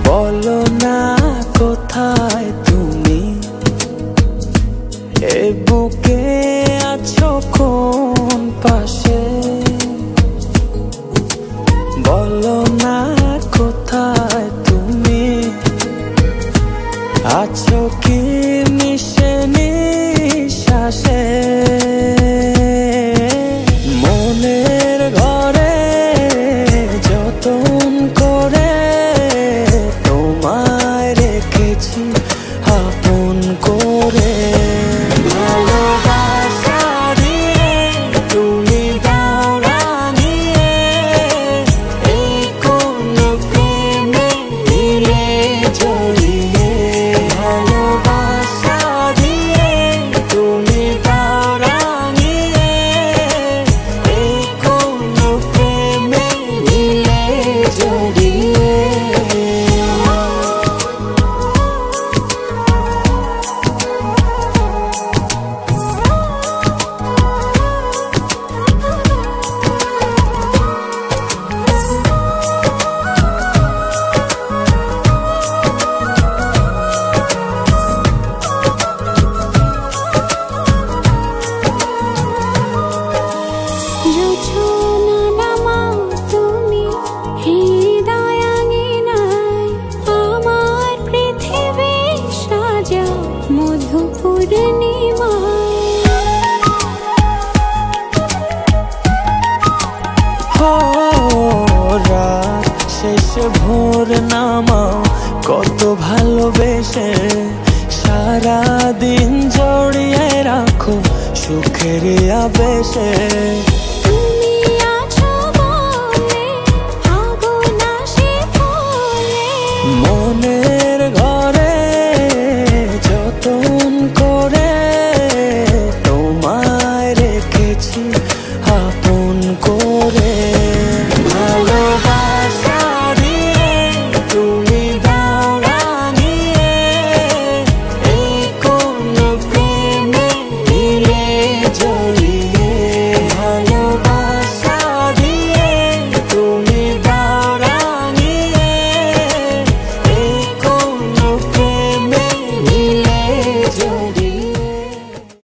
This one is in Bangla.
বলো না কোথায় তুমি, এ বুকে আছো কোন পাশে। বলো না কোথায় তুমি, আছো কি মিশে নিঃশ্বাসে। মনের ঘরে যতন করে তোমায় রেখেছি আপন করে। ভালোবাসা দিয়ে তুমি দাও রাঙিয়ে, এই কোন প্রেমে দিলে জড়িয়ে। ভালোবাসা দিয়ে তুমি দাও রাঙিয়ে, এই কোন প্রেমে দিলে জড়িয়ে। রাত শেষে ভোর নামাও কত ভালোবেসে, সারাদিন জড়িয়ে রাখো সুখের আবেশে। মনের ঘরে যতন করে তোমায় রেখেছি